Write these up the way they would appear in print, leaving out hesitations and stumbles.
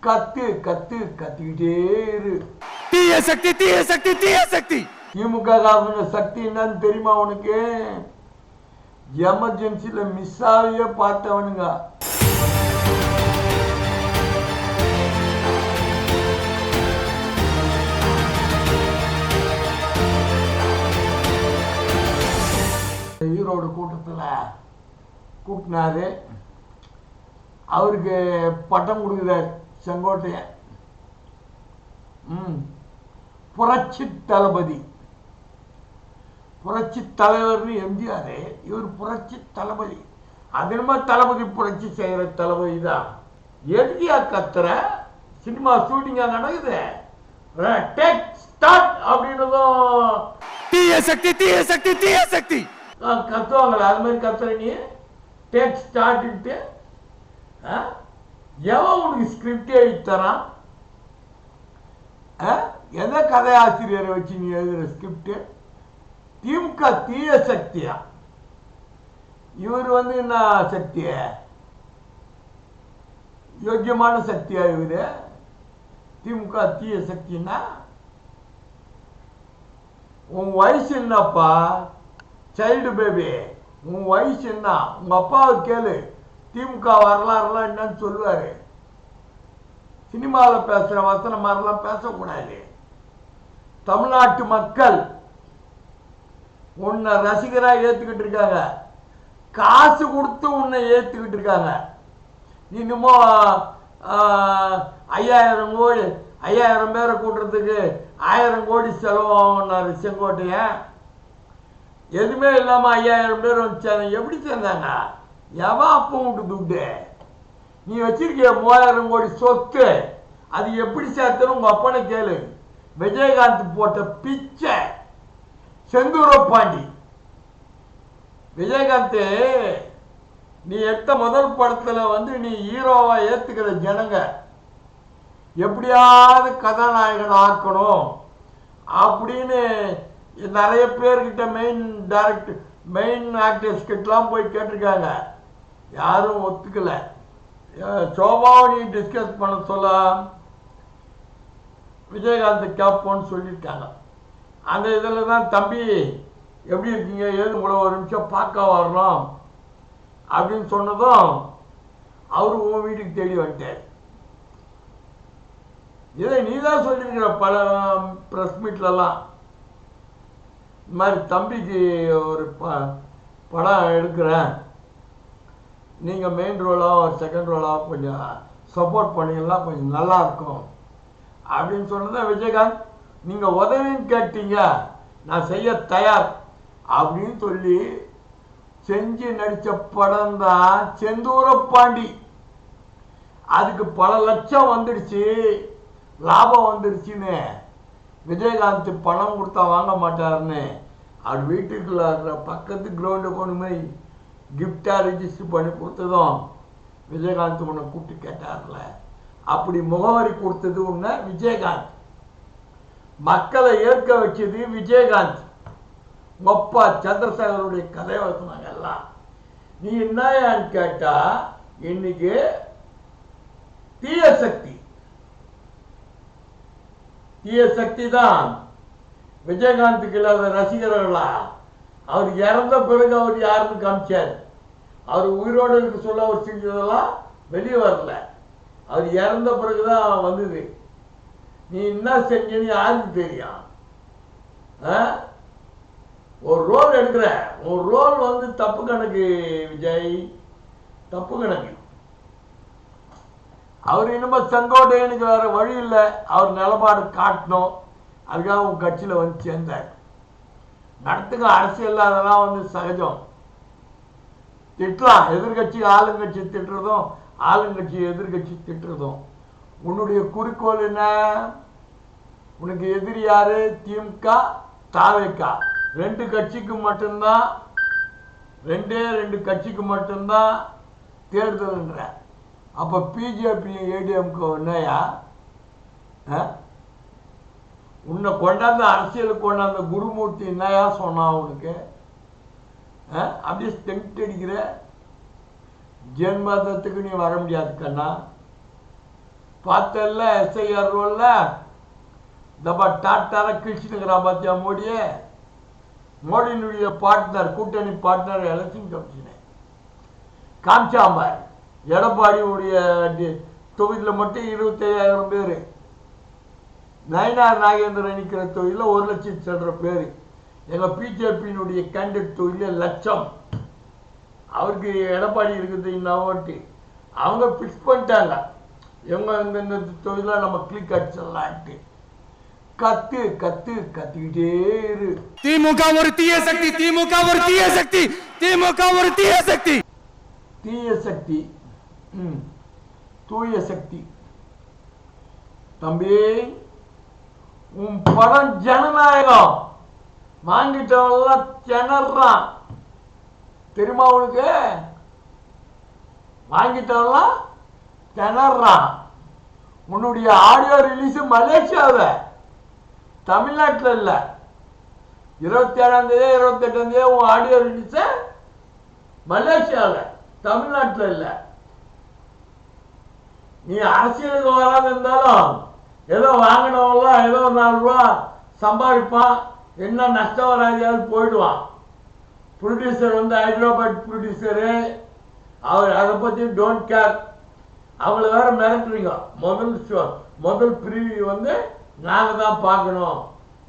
கத்து கத்து கத்திக்கிட்டே இரு. தீய சக்தி தீய சக்தி தீய சக்தி. திமுக சக்தி என்னன்னு தெரியுமா உனக்கு? எமர்ஜென்சில மிஸ் ஆகியே பார்த்தவனுங்க. ஈரோடு கூட்டத்தில் கூட்டினாரு. அவருக்கு பட்டம் கொடுக்குறாரு செங்கோட்டையன். புரட்சி தளபதி, புரட்சி தலைவர்னு எம்ஜிஆர், இவர் புரட்சி தளபதி. அதிகமா தளபதி புரட்சி செய்யற தளபதி தான். எதுக்கியா கத்துற? சினிமா ஷூட்டிங்கா நடக்குது. டேக் ஸ்டார்ட் அப்படின்றதும் தீய சக்தி தீய சக்தி தீய சக்தி கத்துவாங்களா? அது மாதிரி கத்துற நீ? டேக் ஸ்டார்ட் எவன் உனக்கு ஸ்கிரிப்ட் எழுதி தரான்? எந்த கதை ஆசிரியரை வச்சு நீ எழுதுற ஸ்கிரிப்ட்? திமுக தீய சக்தியா? இவர் என்ன சக்திய? யோக்கியமான சக்தியா இவரு? திமுக தீய சக்தின்னா உன் வயசு என்னப்பா? சைல்டு பேபி, உன் வயசு என்ன? உங்க அப்பாவை கேளு, திமுக வரலாறுலாம் என்னன்னு சொல்லுவாரு. சினிமாவில் பேசுற வசனம் மாதிரிலாம் பேசக்கூடாது. தமிழ்நாட்டு மக்கள் உன்னை ரசிகரா ஏத்துக்கிட்டு இருக்காங்க, காசு கொடுத்து உன்னை ஏத்துக்கிட்டு இருக்காங்க. நீ இன்னமும் 5000 பேரை கூட்டுறதுக்கு 1000 கோடி செலவாகும்னாரு செங்கோட்டையன். எதுவுமே இல்லாம 5000 பேர் வந்துச்சாங்க. எப்படி சேர்ந்தாங்க? எவன் அப்ப விட்டு துட்டு? நீ வச்சிருக்கிய 3000 கோடி சொத்து, அது எப்படி சேர்த்தணும் உங்க அப்பனை கேளு. விஜயகாந்த் போட்ட பிச்சை. செந்தூர பாண்டி, விஜயகாந்த் நீ எடுத்த முதல் படத்துல நீ ஹீரோவா ஏத்துக்கிற ஜனங்க எப்படியாவது கதாநாயகன் ஆக்கணும் அப்படின்னு நிறைய பேர்கிட்ட மெயின் ஆக்டர்ஸ் கிட்டலாம் போய் கேட்டிருக்காங்க. யாரும் ஒத்துக்கல. சோபாவை நீ டிஸ்கஸ் பண்ண சொல்ல விஜயகாந்த் கேட்போன்னு சொல்லியிருக்காங்க. அந்த இதில் தான் தம்பி எப்படி இருக்கீங்க, ஏது உங்களை ஒரு நிமிஷம் பார்க்க வரணும் அப்படின்னு சொன்னதும் அவரு உன் வீட்டுக்கு தேடி வந்துட்டார். இதை நீ தான் சொல்லியிருக்கிற பல ப்ரெஸ் மீட்லலாம். இந்த மாதிரி தம்பிக்கு ஒரு படம் எடுக்கிறேன், நீங்கள் மெயின் ரோலாக ஒரு செகண்ட் ரோலாக கொஞ்சம் சப்போர்ட் பண்ணிங்கன்னா கொஞ்சம் நல்லா இருக்கும் அப்படின்னு சொன்னதான் விஜயகாந்த் நீங்கள் உதவின்னு கேட்டீங்க, நான் செய்ய தயார் அப்படின்னு சொல்லி செஞ்சு நடித்த படம் தான் செந்தூர பாண்டி. அதுக்கு பல லட்சம் வந்துடுச்சு, லாபம் வந்துடுச்சுன்னு விஜயகாந்த் பணம் கொடுத்தா வாங்க மாட்டாருன்னு அவர் வீட்டுக்குள்ள பக்கத்து கிரவுண்டு கொண்டு போய் கிஃப்டாக ரிஜிஸ்டர் பண்ணி கொடுத்ததும் விஜயகாந்த் உன்னை கூப்பிட்டு கேட்டார்ல, அப்படி முகவரி கொடுத்தது உன்னை விஜயகாந்த். மக்களை ஏற்க வச்சது விஜயகாந்த். மொப்பா சந்திரசேகருடைய கதை வசனாங்க எல்லாம். நீ என்னன்னு கேட்டா இன்னைக்கு தீய சக்தி, தீய சக்தி தான். விஜயகாந்துக்கு இல்லாத ரசிகர்களா? அவர் இறந்த பிறகு அவர் யாருன்னு காமிச்சார். அவர் உயிரோடு இருக்க சொல்ல அவர் செஞ்சதெல்லாம் வெளியே வரல, அவர் இறந்த பிறகுதான் வந்தது. நீ என்ன செஞ்சன்னு யாருக்கு தெரியும்? ஒரு ரோல் எடுக்கிற, ஒரு ரோல் தப்பு கணக்கு விஜய், தப்பு கணக்கு. அவர் இன்னும் செங்கோட்டையனுக்கு வேற வழி இல்லை, அவர் நிலப்பாடு காட்டணும். அதுக்காக உங்க கட்சியில் சேர்ந்தார். நடத்துங்க அரசியல், அதெல்லாம் சகஜம். திட்டலாம், எதிர்கட்சி ஆளுங்கட்சி திட்டுறதும் ஆளுங்கட்சி எதிர்கட்சி திட்டுறதும். உன்னுடைய குறிக்கோள் என்ன? உனக்கு எதிரி யாரு? திமுக தாவேக, 2 கட்சிக்கு மட்டும்தான், 2 கட்சிக்கு மட்டும்தான் தேர்தல்ன்ற. அப்ப பிஜேபி ஏடிஎம்க்கு என்னையா? உன்னை கொண்டாந்த அரசியலுக்கு கொண்டாந்த குருமூர்த்தி என்னையா சொன்னா உனக்கு? அப்படியே ஸ்டெண்ட் அடிக்கிற. ஜென்மதத்துக்கு நீ வர முடியாது கண்ணா. பார்த்தல எஸ்ஐஆர் ரோல்ல இந்த டாட்டார கிழிச்சுனுங்கிறான் பார்த்தியா மோடியே. மோடியினுடைய பார்ட்னர், கூட்டணி பார்ட்னர் எலெக்ஷன் கமிஷனு காமிச்சாம்பார். எடப்பாடியுடைய தொகுதியில் மட்டும் 25,000 பேர், நயினார் நாகேந்திரன் நிற்கிற தொகுதியில் 1 லட்சம் செல்ற பேர், எங்கள் பிஜேபியினுடைய கேண்டிடேட் தொகுதியில் 1 லட்சம். அவருக்கு எடப்பாடி இருக்குது இன்னும் ஓட்டு. அவங்க ஃபிக்ஸ் பண்ணிட்டாங்க, இவங்க இந்த தொகுதியில் நம்ம கிளிக் அடிச்சிடலான்ட்டு. கத்திக்கிட்டே இரு. திமுக ஒரு தீய சக்தி, திமுக ஒரு தீய சக்தி, திமுக ஒரு தீய சக்தி. தீய சக்தி, தூய சக்தி. தம்பி, உன் படம் ஜனநாயகம். வாங்கிட்டவெல்லாம் திணறான் தெரியுமா உனக்கு? வாங்கிட்டவெல்லாம் திணறான். உன்னுடைய ஆடியோ ரிலீஸ் மலேசியாவில், தமிழ்நாட்டில் இல்லை. 27ஆம் தேதி 28ஆம் தேதி உன் ஆடியோ ரிலீஸ மலேசியாவில், தமிழ்நாட்டில் இல்லை. நீ அரசியலுக்கு வராது இருந்தாலும் ஏதோ வாங்கினவங்களாம் ஏதோ 4 ரூபா சம்பாதிப்பான், என்ன நஷ்டம் வராது போயிடுவான். ப்ரொடியூசர் வந்து ஹைதராபாத் ப்ரொடியூசரு, அவர் அதை பற்றி டோன்ட் கேர். அவங்கள வேற மிரட்டுறீங்க. முதல் ப்ரிவியூ வந்து நாங்கள் தான் பார்க்கணும்,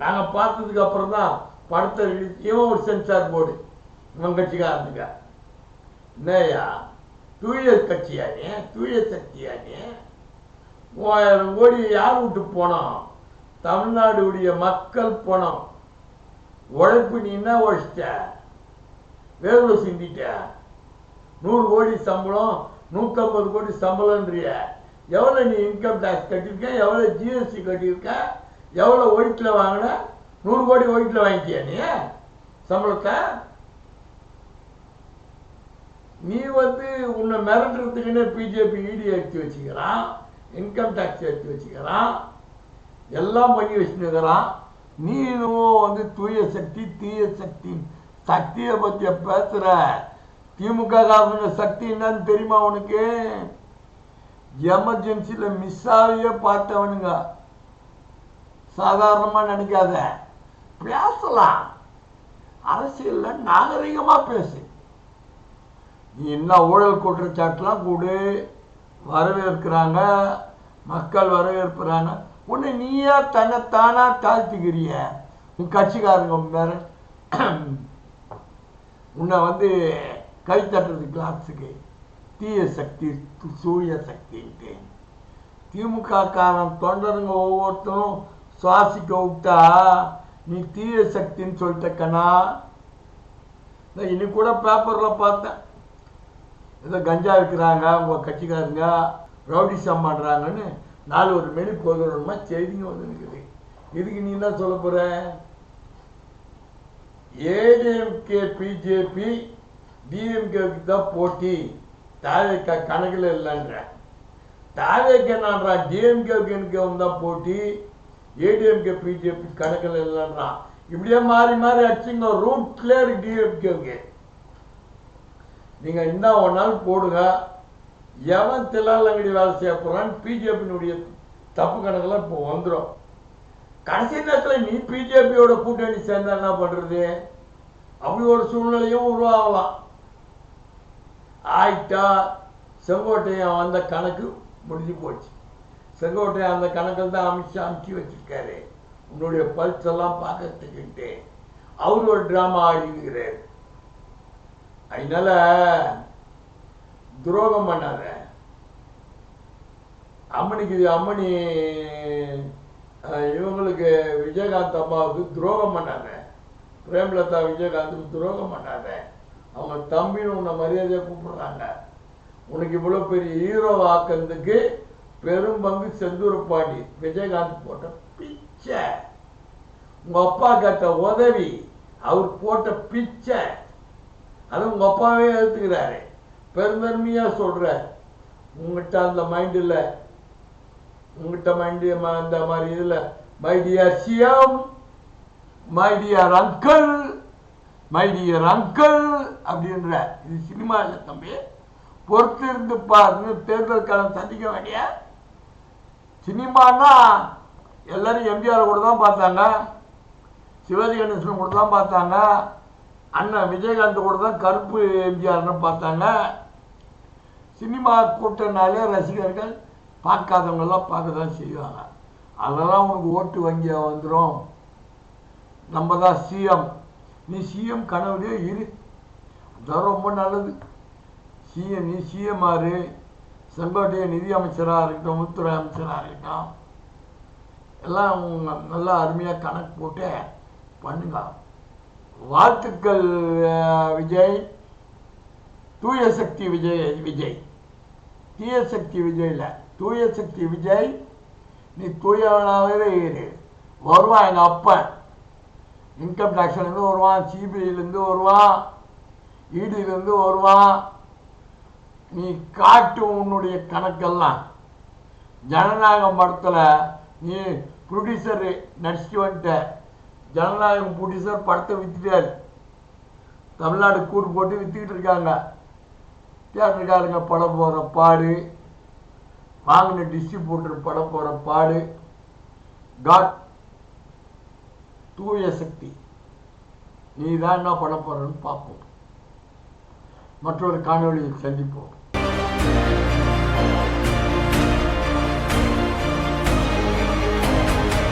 நாங்கள் பார்த்ததுக்கு அப்புறம் தான் படத்தை ரிலீஸ். இவன் ஒரு சென்சார் போர்டு, இவன் கட்சிக்காரனுங்க. என்னையா தூய கட்சியா நீ? தூய சக்தியா நீ? 3000 கோடி யார் விட்டு போனோம்? தமிழ்நாடுடைய மக்கள் பணம். உழைப்பு நீ என்ன உழைச்சிட்ட? வேர்வை சிந்திட்ட. 100 கோடி சம்பளம், 150 கோடி சம்பளம்ன்றிய. எவ்வளோ நீ இன்கம் டேக்ஸ் கட்டியிருக்க? எவ்வளோ ஜிஎஸ்டி கட்டியிருக்க? எவ்வளோ ஒயிட்டில் வாங்கின? 100 கோடி ஒயிட்டில் வாங்கிட்டியா நீ சம்பளத்தை? நீ வந்து உன்னை மிரட்டுறதுக்குன்னு பிஜேபி இடி எடுத்து வச்சுக்கிறான், இன்கம் டேக்ஸ் எடுத்து வச்சுக்கிறான், எல்லாம் பண்ணி வச்சுக்கிறான். நீ இன்னும் வந்து தூய சக்தி தீய சக்தி சக்தியை பற்றி பேசுகிற. திமுக காரங்க சக்தி என்னன்னு தெரியுமா உனக்கு? எமர்ஜென்சியில் மிஸ் ஆகியே பார்த்தவனுங்க. சாதாரணமாக நினைக்காத, பேசலாம். அரசியலில் நாகரிகமாக பேசு. நீ என்ன ஊழல் குற்றச்சாட்டுலாம் கூடு, வரவேற்கிறாங்க, மக்கள் வரவேற்கிறாங்க. உன்னை நீயா தன்னைத்தானா தாழ்த்திக்கிறிய. உன் கட்சிக்காரங்க வேற உன்னை வந்து கை தட்டுறது கிளாஸுக்கு. தீய சக்தி சூரிய சக்தின்ட்டு திமுக காரன் தொண்டருங்க ஒவ்வொருத்தரும் சுவாசிக்க விட்டா நீ தீய சக்தின்னு சொல்லிட்ட கண்ணா. இன்னைக்கு கூட பேப்பரில் பார்த்தேன், ஏதோ கஞ்சா இருக்கிறாங்க உங்கள் கட்சிக்காரங்க, ரவுடிசம் பண்ணுறாங்கன்னு 4 மணி போகிறோமா செய்திங்க வந்து இருக்குது. இதுக்கு நீ என்ன சொல்ல போகிற? ஏடிஎம்கே பிஜேபி டிஎம்கேக்கு தான் போட்டி, தாவேக்கா கணக்கில் இல்லைன்ற. தாவேக்கா என்னன்றான், டிஎம்கேக்கு தான் போட்டி, ஏடிஎம்கே பிஜேபி கணக்கில் இல்லைன்றான். இப்படியே மாறி மாறி அடிச்சுங்க. ரூட் கிளியர் டிஎம்கேக்கு. நீங்கள் என்ன ஒரு நாள் போடுங்க, எவன் தில்லாலங்கடி வேலை செய்ய போகிறான்னு பிஜேபியினுடைய தப்பு கணக்கெல்லாம் இப்போ வந்துடும். கடைசி நேரத்தில் நீ பிஜேபியோட கூட்டணி சேர்ந்தா என்ன பண்ணுறது? அப்படி ஒரு சூழ்நிலையும் உருவாகலாம். ஆயிட்டா செங்கோட்டையன் வந்த கணக்கு முடிஞ்சு போச்சு. செங்கோட்டையன் அந்த கணக்கில் தான் அமித்ஷா அமுச்சு வச்சிருக்காரு. உன்னுடைய பல்ஸ் எல்லாம் பார்க்கறதுக்கிட்டு அவர் ஒரு ட்ராமா ஆடிக்கிறார். அதனால துரோகம் பண்ணாத. அம்மணி இவங்களுக்கு விஜயகாந்த் அம்மாவுக்கு துரோகம் பண்ணாத. பிரேமலதா விஜயகாந்துக்கு துரோகம் பண்ணாத. அவங்க தம்பின்னு உன்னை மரியாதையாக கூப்பிடுறாங்க. உனக்கு இவ்வளோ பெரிய ஹீரோவை ஆக்கிறதுக்கு பெரும் பங்கு செந்தூர் பாண்டி விஜயகாந்த் போட்ட பிச்சை, உங்கள் அப்பா கேட்ட உதவி, அவர் போட்ட பிச்சை, அது உங்கள் அப்பாவே எடுத்துக்கிறாரு. பெருந்தன்மையாக சொல்கிறார். உங்கள்கிட்ட அந்த மைண்ட் இல்லை, உங்கள்கிட்ட மைண்டு அந்த மாதிரி இதில் my dear CM, my dear uncle, my dear uncle அப்படின்ற. இது சினிமா இல்லை தம்பி, பொறுத்து இருந்து பாருங்க. தேர்தல் காலம் சந்திக்க வேண்டிய சினிமான்னா எல்லாரும் எம்ஜிஆர் கூட தான் பார்த்தாங்க, சிவாஜி கணேசன் கூட தான் பார்த்தாங்க, அண்ணன் விஜயகாந்த் கூட தான் கருப்பு எம்ஜிஆர்னு பார்த்தாங்க. சினிமா கூட்டனாலே ரசிகர்கள் பார்க்காதவங்கெல்லாம் பார்க்க தான் செய்வாங்க. அதெல்லாம் உனக்கு ஓட்டு வங்கியாக வந்துடும். நம்ம தான் சிஎம், நீ சிஎம் கனவுலேயே இரு, அதான் ரொம்ப நல்லது. நீ சிஎம் ஆறு, செங்கோட்டைய நிதி அமைச்சராக இருக்கட்டும், உள்துறை அமைச்சராக இருக்கட்டும், எல்லாம் நல்லா அருமையாக கணக்கு போட்டு பண்ணுங்க. வாழ்த்துக்கள் விஜய். தூய சக்தி விஜய் தீய சக்தி விஜய் இல்லை, தூய சக்தி விஜய். நீ தூயவனாகவே இரு. வருவான் எங்கள் அப்பன், இன்கம் டேக்ஸ்லேருந்து வருவான், சிபிஐலேருந்து வருவான், இடியிலேருந்து வருவான். நீ காட்டு உன்னுடைய கணக்கெல்லாம். ஜனநாயகம் படத்தில் நீ ப்ரொடியூசர் நடிச்சுட்டு வந்துட்ட. ஜனநாயகம் ப்ரொடியூசர் படத்தை விற்றுட்டார். தமிழ்நாடு கூறு போட்டு விற்றுக்கிட்டு இருக்காங்க. தியேட்டருக்காரங்க படம் போகிற பாடு, வாங்கின டிஸ்ட்ரிபியூட்டர் படம் போகிற பாடு. காட் தூய சக்தி, நீ தான் என்ன பண்ண போறன்னு பார்ப்போம். மற்றொரு காணொளியில் சந்திப்போம்.